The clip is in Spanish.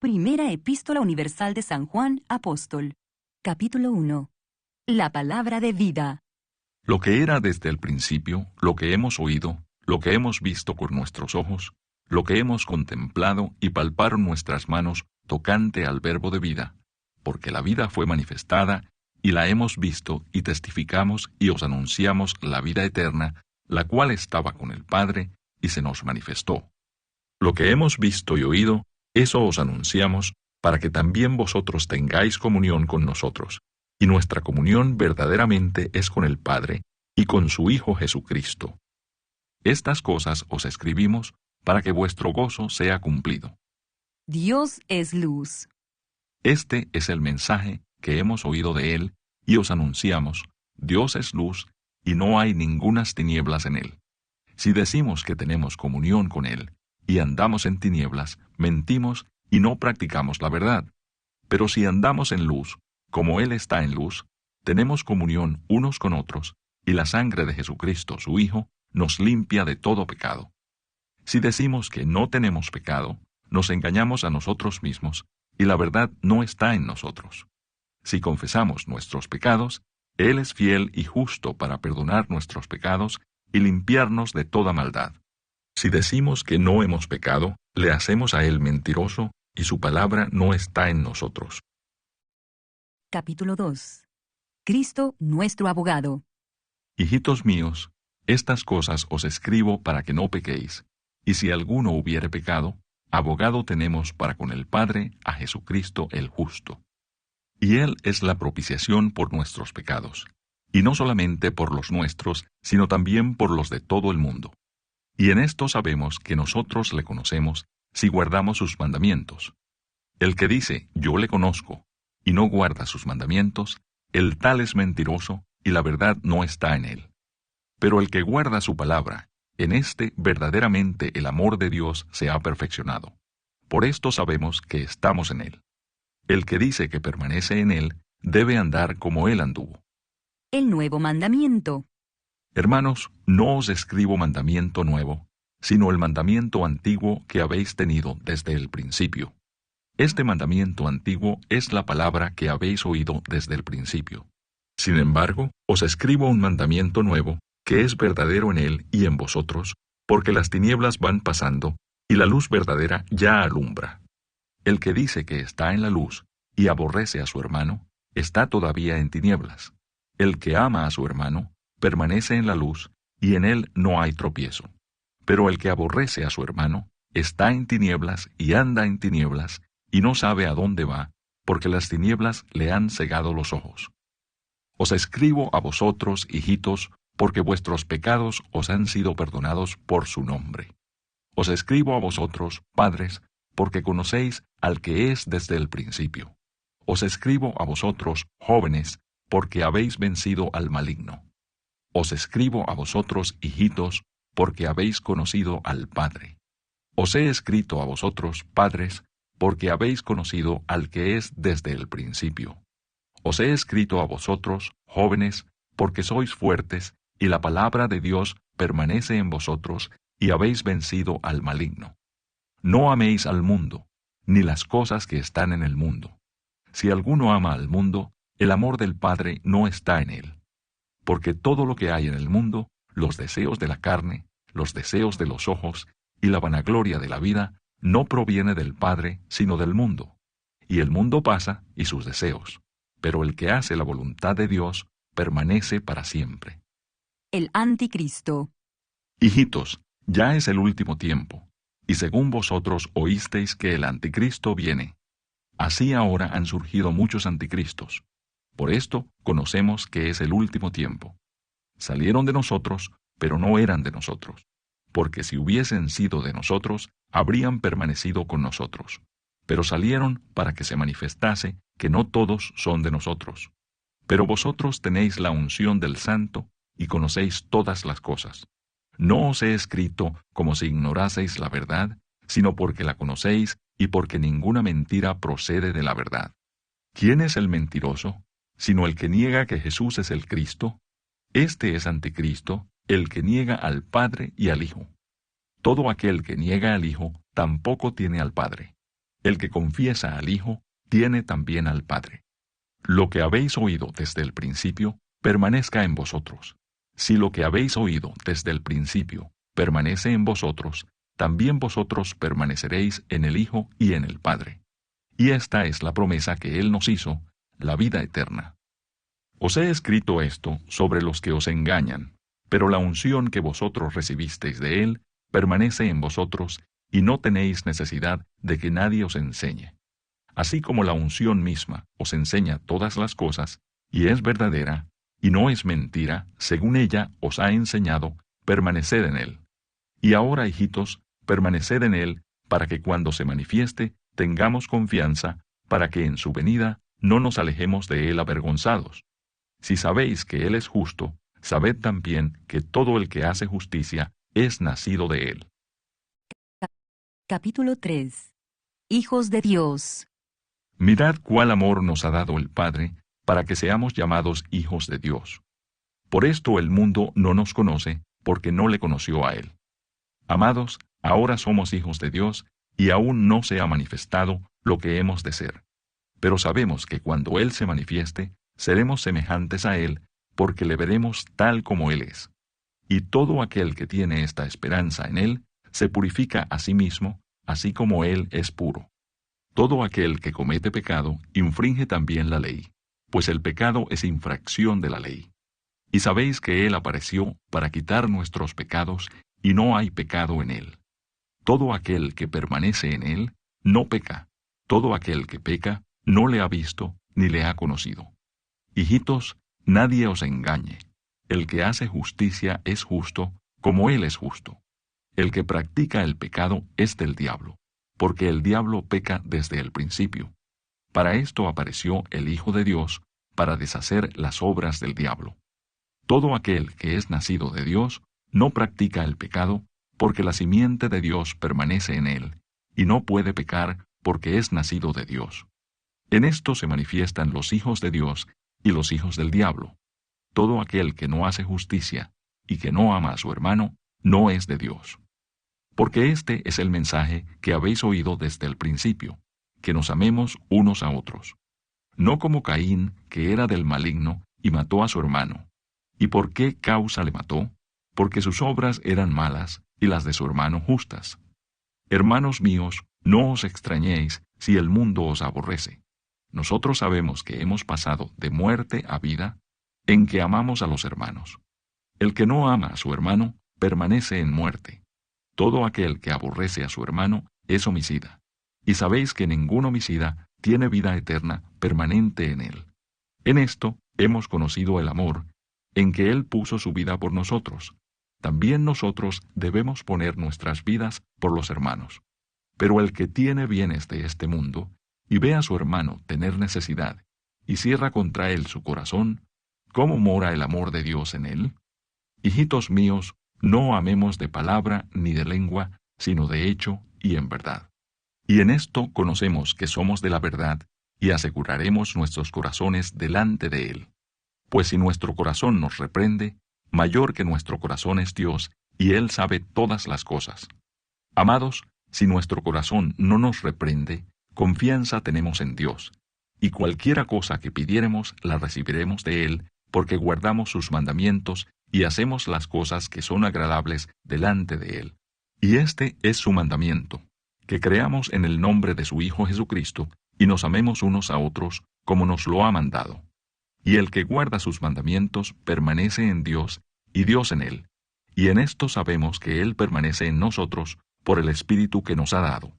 Primera Epístola Universal de San Juan, Apóstol. Capítulo 1. La palabra de vida. Lo que era desde el principio, lo que hemos oído, lo que hemos visto con nuestros ojos, lo que hemos contemplado y palparon nuestras manos tocante al verbo de vida, porque la vida fue manifestada, y la hemos visto y testificamos y os anunciamos la vida eterna, la cual estaba con el Padre y se nos manifestó. Lo que hemos visto y oído, eso os anunciamos, para que también vosotros tengáis comunión con nosotros. Y nuestra comunión verdaderamente es con el Padre y con su Hijo Jesucristo. Estas cosas os escribimos para que vuestro gozo sea cumplido. Dios es luz. Este es el mensaje que hemos oído de Él y os anunciamos: Dios es luz y no hay ningunas tinieblas en Él. Si decimos que tenemos comunión con Él y andamos en tinieblas, mentimos y no practicamos la verdad. Pero si andamos en luz, como Él está en luz, tenemos comunión unos con otros, y la sangre de Jesucristo, su Hijo, nos limpia de todo pecado. Si decimos que no tenemos pecado, nos engañamos a nosotros mismos, y la verdad no está en nosotros. Si confesamos nuestros pecados, Él es fiel y justo para perdonar nuestros pecados y limpiarnos de toda maldad. Si decimos que no hemos pecado, le hacemos a Él mentiroso, y su palabra no está en nosotros. Capítulo 2. Cristo, nuestro abogado. Hijitos míos, estas cosas os escribo para que no pequéis, y si alguno hubiere pecado, abogado tenemos para con el Padre a Jesucristo el justo. Y Él es la propiciación por nuestros pecados, y no solamente por los nuestros, sino también por los de todo el mundo. Y en esto sabemos que nosotros le conocemos si guardamos sus mandamientos. El que dice, yo le conozco, y no guarda sus mandamientos, el tal es mentiroso, y la verdad no está en él. Pero el que guarda su palabra, en éste verdaderamente el amor de Dios se ha perfeccionado. Por esto sabemos que estamos en él. El que dice que permanece en él, debe andar como él anduvo. El nuevo mandamiento. Hermanos, no os escribo mandamiento nuevo, sino el mandamiento antiguo que habéis tenido desde el principio. Este mandamiento antiguo es la palabra que habéis oído desde el principio. Sin embargo, os escribo un mandamiento nuevo, que es verdadero en él y en vosotros, porque las tinieblas van pasando, y la luz verdadera ya alumbra. El que dice que está en la luz, y aborrece a su hermano, está todavía en tinieblas. El que ama a su hermano, permanece en la luz, y en él no hay tropiezo. Pero el que aborrece a su hermano, está en tinieblas y anda en tinieblas, y no sabe a dónde va, porque las tinieblas le han cegado los ojos. Os escribo a vosotros, hijitos, porque vuestros pecados os han sido perdonados por su nombre. Os escribo a vosotros, padres, porque conocéis al que es desde el principio. Os escribo a vosotros, jóvenes, porque habéis vencido al maligno. Os escribo a vosotros, hijitos, porque habéis conocido al Padre. Os he escrito a vosotros, padres, porque habéis conocido al que es desde el principio. Os he escrito a vosotros, jóvenes, porque sois fuertes, y la palabra de Dios permanece en vosotros, y habéis vencido al maligno. No améis al mundo, ni las cosas que están en el mundo. Si alguno ama al mundo, el amor del Padre no está en él. Porque todo lo que hay en el mundo, los deseos de la carne, los deseos de los ojos y la vanagloria de la vida, no proviene del Padre, sino del mundo. Y el mundo pasa y sus deseos, pero el que hace la voluntad de Dios permanece para siempre. El anticristo. Hijitos, ya es el último tiempo, y según vosotros oísteis que el anticristo viene. Así ahora han surgido muchos anticristos. Por esto conocemos que es el último tiempo. Salieron de nosotros, pero no eran de nosotros, porque si hubiesen sido de nosotros, habrían permanecido con nosotros. Pero salieron para que se manifestase que no todos son de nosotros. Pero vosotros tenéis la unción del Santo y conocéis todas las cosas. No os he escrito como si ignoraseis la verdad, sino porque la conocéis y porque ninguna mentira procede de la verdad. ¿Quién es el mentiroso? Sino el que niega que Jesús es el Cristo. Este es anticristo, el que niega al Padre y al Hijo. Todo aquel que niega al Hijo tampoco tiene al Padre. El que confiesa al Hijo, tiene también al Padre. Lo que habéis oído desde el principio, permanezca en vosotros. Si lo que habéis oído desde el principio permanece en vosotros, también vosotros permaneceréis en el Hijo y en el Padre. Y esta es la promesa que Él nos hizo, la vida eterna. Os he escrito esto sobre los que os engañan, pero la unción que vosotros recibisteis de Él permanece en vosotros, y no tenéis necesidad de que nadie os enseñe. Así como la unción misma os enseña todas las cosas, y es verdadera, y no es mentira, según ella os ha enseñado, permaneced en Él. Y ahora, hijitos, permaneced en Él, para que cuando se manifieste, tengamos confianza, para que en su venida no nos alejemos de Él avergonzados. Si sabéis que Él es justo, sabed también que todo el que hace justicia es nacido de Él. Capítulo 3. Hijos de Dios. Mirad cuál amor nos ha dado el Padre, para que seamos llamados hijos de Dios. Por esto el mundo no nos conoce, porque no le conoció a Él. Amados, ahora somos hijos de Dios, y aún no se ha manifestado lo que hemos de ser. Pero sabemos que cuando Él se manifieste, seremos semejantes a Él, porque le veremos tal como Él es. Y todo aquel que tiene esta esperanza en Él, se purifica a sí mismo, así como Él es puro. Todo aquel que comete pecado, infringe también la ley, pues el pecado es infracción de la ley. Y sabéis que Él apareció para quitar nuestros pecados, y no hay pecado en Él. Todo aquel que permanece en Él, no peca. Todo aquel que peca, no le ha visto, ni le ha conocido. Hijitos, nadie os engañe. El que hace justicia es justo, como Él es justo. El que practica el pecado es del diablo, porque el diablo peca desde el principio. Para esto apareció el Hijo de Dios, para deshacer las obras del diablo. Todo aquel que es nacido de Dios no practica el pecado, porque la simiente de Dios permanece en él, y no puede pecar porque es nacido de Dios. En esto se manifiestan los hijos de Dios y los hijos del diablo. Todo aquel que no hace justicia y que no ama a su hermano, no es de Dios. Porque este es el mensaje que habéis oído desde el principio, que nos amemos unos a otros. No como Caín, que era del maligno, y mató a su hermano. ¿Y por qué causa le mató? Porque sus obras eran malas, y las de su hermano justas. Hermanos míos, no os extrañéis si el mundo os aborrece. Nosotros sabemos que hemos pasado de muerte a vida, en que amamos a los hermanos. El que no ama a su hermano, permanece en muerte. Todo aquel que aborrece a su hermano es homicida. Y sabéis que ningún homicida tiene vida eterna permanente en él. En esto hemos conocido el amor, en que Él puso su vida por nosotros. También nosotros debemos poner nuestras vidas por los hermanos. Pero el que tiene bienes de este mundo, y ve a su hermano tener necesidad, y cierra contra él su corazón, ¿cómo mora el amor de Dios en él? Hijitos míos, no amemos de palabra ni de lengua, sino de hecho y en verdad. Y en esto conocemos que somos de la verdad, y aseguraremos nuestros corazones delante de Él. Pues si nuestro corazón nos reprende, mayor que nuestro corazón es Dios, y Él sabe todas las cosas. Amados, si nuestro corazón no nos reprende, confianza tenemos en Dios, y cualquiera cosa que pidiéremos la recibiremos de Él, porque guardamos sus mandamientos y hacemos las cosas que son agradables delante de Él. Y este es su mandamiento, que creamos en el nombre de su Hijo Jesucristo, y nos amemos unos a otros como nos lo ha mandado. Y el que guarda sus mandamientos permanece en Dios, y Dios en él. Y en esto sabemos que Él permanece en nosotros por el Espíritu que nos ha dado.